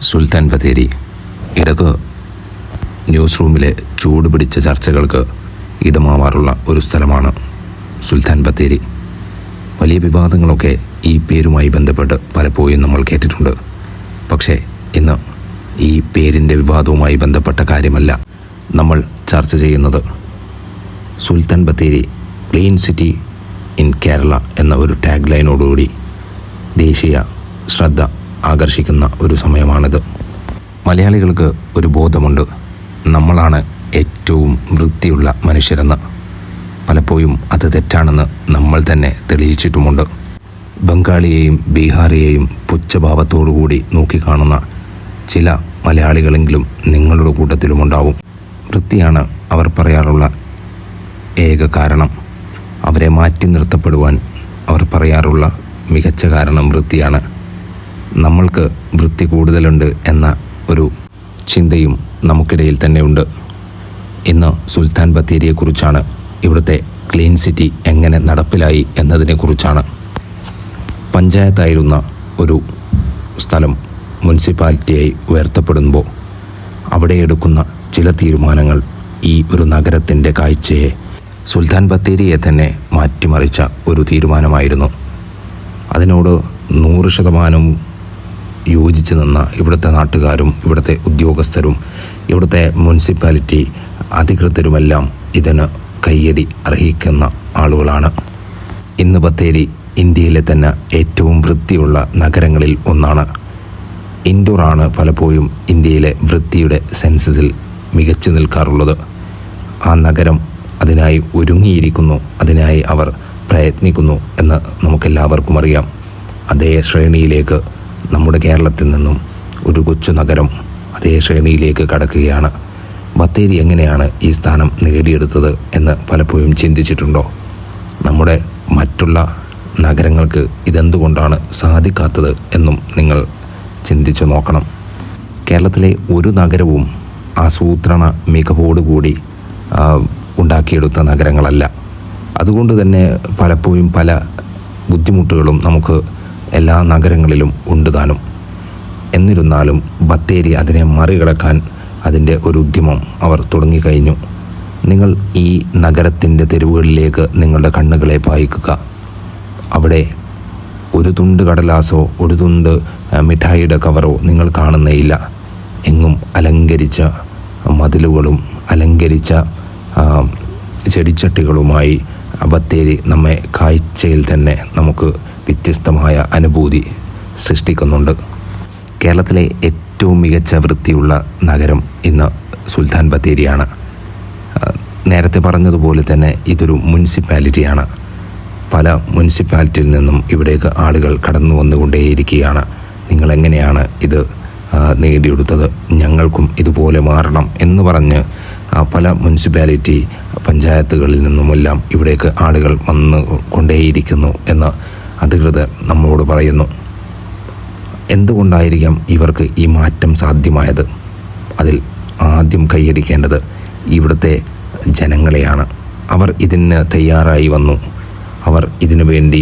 സുൽത്താൻ ബത്തേരി ഇടക്ക് ന്യൂസ് റൂമിലെ ചൂട് പിടിച്ച ചർച്ചകൾക്ക് ഇടമാവാറുള്ള ഒരു സ്ഥലമാണ് സുൽത്താൻ ബത്തേരി. വലിയ വിവാദങ്ങളൊക്കെ ഈ പേരുമായി ബന്ധപ്പെട്ട് പലപ്പോഴും നമ്മൾ കേട്ടിട്ടുണ്ട്. പക്ഷേ ഇന്ന് ഈ പേരിൻ്റെ വിവാദവുമായി ബന്ധപ്പെട്ട കാര്യമല്ല നമ്മൾ ചർച്ച ചെയ്യുന്നത്. Sultan Bathery clean city in Kerala എന്ന ഒരു ടാഗ് ലൈനോടുകൂടി ദേശീയ ശ്രദ്ധ ആകർഷിക്കുന്ന ഒരു സമയമാണിത്. മലയാളികൾക്ക് ഒരു ബോധമുണ്ട്, നമ്മളാണ് ഏറ്റവും വൃത്തിയുള്ള മനുഷ്യരെന്ന്. പലപ്പോഴും അത് തെറ്റാണെന്ന് നമ്മൾ തന്നെ തെളിയിച്ചിട്ടുമുണ്ട്. ബംഗാളിയെയും ബീഹാറിയെയും പുച്ഛഭാവത്തോടുകൂടി നോക്കിക്കാണുന്ന ചില മലയാളികളെങ്കിലും നിങ്ങളുടെ കൂട്ടത്തിലുമുണ്ടാവും. വൃത്തിയാണ് അവർ പറയാറുള്ള ഏക കാരണം. അവരെ മാറ്റി നിർത്തപ്പെടുവാൻ അവർ പറയാറുള്ള മികച്ച കാരണം വൃത്തിയാണ്. നമ്മൾക്ക് വൃത്തി കൂടുതലുണ്ട് എന്ന ഒരു ചിന്തയും നമുക്കിടയിൽ തന്നെയുണ്ട്. ഇന്ന് സുൽത്താൻ ബത്തേരിയെക്കുറിച്ചാണ്, ഇവിടുത്തെ ക്ലീൻ സിറ്റി എങ്ങനെ നടപ്പിലായി എന്നതിനെക്കുറിച്ചാണ്. പഞ്ചായത്തായിരുന്ന ഒരു സ്ഥലം മുനിസിപ്പാലിറ്റിയായി ഉയർത്തപ്പെടുമ്പോൾ അവിടെ എടുക്കുന്ന ചില തീരുമാനങ്ങൾ ഈ ഒരു നഗരത്തിൻ്റെ കാഴ്ചയെ, സുൽത്താൻ ബത്തേരിയെ തന്നെ മാറ്റിമറിച്ച ഒരു തീരുമാനമായിരുന്നു. അതിനോട് 100% യോജിച്ച് നിന്ന ഇവിടുത്തെ നാട്ടുകാരും ഇവിടുത്തെ ഉദ്യോഗസ്ഥരും ഇവിടുത്തെ മുനിസിപ്പാലിറ്റി അധികൃതരുമെല്ലാം ഇതിന് കയ്യടി അർഹിക്കുന്ന ആളുകളാണ്. ഇന്ന് ബത്തേരി ഇന്ത്യയിലെ തന്നെ ഏറ്റവും വൃത്തിയുള്ള നഗരങ്ങളിൽ ഒന്നാണ്. ഇൻഡോറാണ് പലപ്പോഴും ഇന്ത്യയിലെ വൃത്തിയുടെ സെൻസസിൽ മികച്ചു നിൽക്കാറുള്ളത്. ആ നഗരം അതിനായി ഒരുങ്ങിയിരിക്കുന്നു, അതിനായി അവർ പ്രയത്നിക്കുന്നു എന്ന് നമുക്കെല്ലാവർക്കും അറിയാം. അതേ ശ്രേണിയിലേക്ക് നമ്മുടെ കേരളത്തിൽ നിന്നും ഒരു കൊച്ചു നഗരം അതേ ശ്രേണിയിലേക്ക് കടക്കുകയാണ്. ബത്തേരി എങ്ങനെയാണ് ഈ സ്ഥാനം നേടിയെടുത്തത് എന്ന് പലപ്പോഴും ചിന്തിച്ചിട്ടുണ്ടോ? നമ്മുടെ മറ്റുള്ള നഗരങ്ങൾക്ക് ഇതെന്തുകൊണ്ടാണ് സാധിക്കാത്തത് എന്നും നിങ്ങൾ ചിന്തിച്ചു നോക്കണം. കേരളത്തിലെ ഒരു നഗരവും ആസൂത്രണ മികവോടുകൂടി ഉണ്ടാക്കിയെടുത്ത നഗരങ്ങളല്ല. അതുകൊണ്ട് തന്നെ പലപ്പോഴും പല ബുദ്ധിമുട്ടുകളും നമുക്ക് എല്ലാ നഗരങ്ങളിലും ഉണ്ട് താനും. എന്നിരുന്നാലും ബത്തേരി അതിനെ മറികടക്കാൻ അതിൻ്റെ ഒരു ഉദ്യമം അവർ തുടങ്ങിക്കഴിഞ്ഞു. നിങ്ങൾ ഈ നഗരത്തിൻ്റെ തെരുവുകളിലേക്ക് നിങ്ങളുടെ കണ്ണുകളെ പായിക്കുക. അവിടെ ഒരു തുണ്ട് കടലാസോ ഒരു തുണ്ട് മിഠായിയുടെ കവറോ നിങ്ങൾ കാണുന്നേയില്ല. എങ്ങും അലങ്കരിച്ച മതിലുകളും അലങ്കരിച്ച ചെടിച്ചട്ടികളുമായി ബത്തേരി നമ്മെ കാഴ്ചയിൽ തന്നെ നമുക്ക് വ്യത്യസ്തമായ അനുഭൂതി സൃഷ്ടിക്കുന്നുണ്ട്. കേരളത്തിലെ ഏറ്റവും മികച്ച വൃത്തിയുള്ള നഗരം ഇന്ന് സുൽത്താൻ ബത്തേരിയാണ്. നേരത്തെ പറഞ്ഞതുപോലെ തന്നെ ഇതൊരു മുനിസിപ്പാലിറ്റിയാണ്. പല മുനിസിപ്പാലിറ്റിയിൽ നിന്നും ഇവിടേക്ക് ആളുകൾ കടന്നു വന്നുകൊണ്ടേയിരിക്കുകയാണ്. നിങ്ങളെങ്ങനെയാണ് ഇത് നേടിയെടുത്തത്? ഞങ്ങൾക്കും ഇതുപോലെ മാറണം എന്ന് പറഞ്ഞ് പല മുനിസിപ്പാലിറ്റി പഞ്ചായത്തുകളിൽ നിന്നുമെല്ലാം ഇവിടേക്ക് ആളുകൾ വന്നു കൊണ്ടേയിരിക്കുന്നു എന്ന് അധികൃതർ നമ്മളോട് പറയുന്നു. എന്തുകൊണ്ടായിരിക്കാം ഇവർക്ക് ഈ മാറ്റം സാധ്യമായത്? അതിൽ ആദ്യം കൈയടിക്കേണ്ടത് ഇവിടുത്തെ ജനങ്ങളെയാണ്. അവർ ഇതിന് തയ്യാറായി വന്നു. അവർ ഇതിനു വേണ്ടി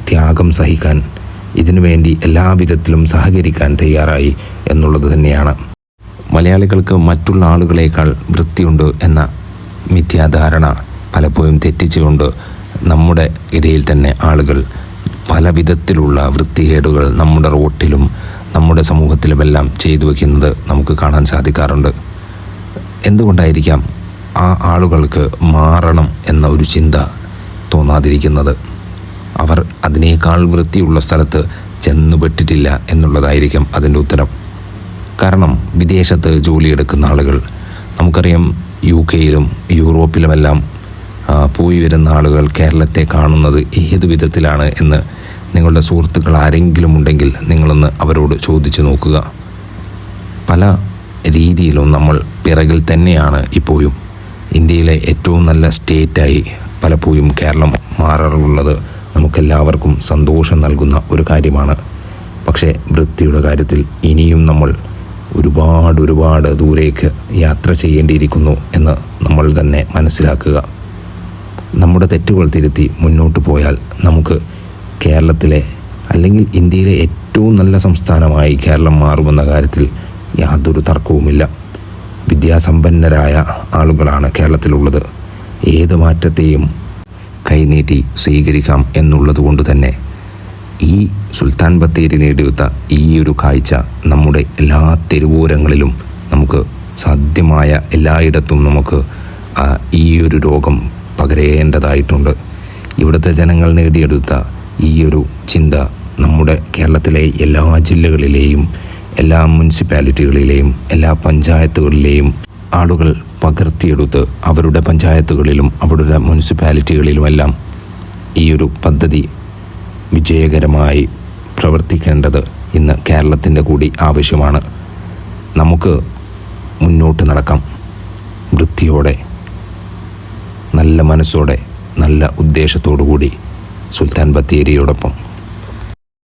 ത്യാഗം സഹിക്കാൻ, ഇതിനു വേണ്ടി എല്ലാവിധത്തിലും സഹകരിക്കാൻ തയ്യാറായി എന്നുള്ളത് തന്നെയാണ്. മലയാളികൾക്ക് മറ്റുള്ള ആളുകളേക്കാൾ വൃത്തിയുണ്ട് എന്ന മിഥ്യാധാരണ പലപ്പോഴും തെറ്റിച്ചുകൊണ്ട് നമ്മുടെ ഇടയിൽ തന്നെ ആളുകൾ പല വിധത്തിലുള്ള വൃത്തികേടുകൾ നമ്മുടെ റോട്ടിലും നമ്മുടെ സമൂഹത്തിലുമെല്ലാം ചെയ്തു വയ്ക്കുന്നത് നമുക്ക് കാണാൻ സാധിക്കാറുണ്ട്. എന്തുകൊണ്ടായിരിക്കാം ആ ആളുകൾക്ക് മാറണം എന്ന ഒരു ചിന്ത തോന്നാതിരിക്കുന്നത്? അവർ അതിനേക്കാൾ വൃത്തിയുള്ള സ്ഥലത്ത് ചെന്നുപെട്ടിട്ടില്ല എന്നുള്ളതായിരിക്കും അതിൻ്റെ ഉത്തരം. കാരണം വിദേശത്ത് ജോലിയെടുക്കുന്ന ആളുകൾ, നമുക്കറിയാം UK-യിലും യൂറോപ്പിലുമെല്ലാം പോയി വരുന്ന ആളുകൾ കേരളത്തെ കാണുന്നത് ഏത് വിധത്തിലാണ് എന്ന് നിങ്ങളുടെ സുഹൃത്തുക്കൾ ആരെങ്കിലും ഉണ്ടെങ്കിൽ നിങ്ങളൊന്ന് അവരോട് ചോദിച്ചു നോക്കുക. പല രീതിയിലും നമ്മൾ പിറകിൽ തന്നെയാണ് ഇപ്പോഴും. ഇന്ത്യയിലെ ഏറ്റവും നല്ല സ്റ്റേറ്റായി പലപ്പോഴും കേരളം മാറാറുള്ളത് നമുക്കെല്ലാവർക്കും സന്തോഷം നൽകുന്ന ഒരു കാര്യമാണ്. പക്ഷേ വൃത്തിയുടെ കാര്യത്തിൽ ഇനിയും നമ്മൾ ഒരുപാട് ദൂരേക്ക് യാത്ര ചെയ്യേണ്ടിയിരിക്കുന്നു എന്ന് നമ്മൾ തന്നെ മനസ്സിലാക്കുക. നമ്മുടെ തെറ്റുകൾ തിരുത്തി മുന്നോട്ട് പോയാൽ നമുക്ക് കേരളത്തിലെ അല്ലെങ്കിൽ ഇന്ത്യയിലെ ഏറ്റവും നല്ല സംസ്ഥാനമായി കേരളം മാറുമെന്ന കാര്യത്തിൽ യാതൊരു തർക്കവുമില്ല. വിദ്യാസമ്പന്നരായ ആളുകളാണ് കേരളത്തിലുള്ളത്. ഏത് മാറ്റത്തെയും കൈനീട്ടി സ്വീകരിക്കാം എന്നുള്ളത് കൊണ്ട് തന്നെ ഈ സുൽത്താൻ ബത്തേരി നേടിയെടുത്ത ഈ ഒരു കാഴ്ച നമ്മുടെ എല്ലാ തെരുവോരങ്ങളിലും നമുക്ക് സാധ്യമായ എല്ലായിടത്തും നമുക്ക് ഈ ഒരു രോഗം പകരേണ്ടതായിട്ടുണ്ട്. ഇവിടുത്തെ ജനങ്ങൾ നേടിയെടുത്ത ഈ ഒരു ചിന്ത നമ്മുടെ കേരളത്തിലെ എല്ലാ ജില്ലകളിലെയും എല്ലാ മുനിസിപ്പാലിറ്റികളിലെയും എല്ലാ പഞ്ചായത്തുകളിലെയും ആളുകൾ പകർത്തിയെടുത്ത് അവരുടെ പഞ്ചായത്തുകളിലും അവരുടെ മുനിസിപ്പാലിറ്റികളിലുമെല്ലാം ഈ ഒരു പദ്ധതി വിജയകരമായി പ്രവർത്തിക്കേണ്ടത് ഇന്ന് കേരളത്തിൻ്റെ കൂടി ആവശ്യമാണ്. നമുക്ക് മുന്നോട്ട് നടക്കാം വൃത്തിയോടെ, നല്ല മനസ്സോടെ, നല്ല ഉദ്ദേശത്തോടു കൂടി സുൽത്താൻ ബത്തേരിയോടൊപ്പം.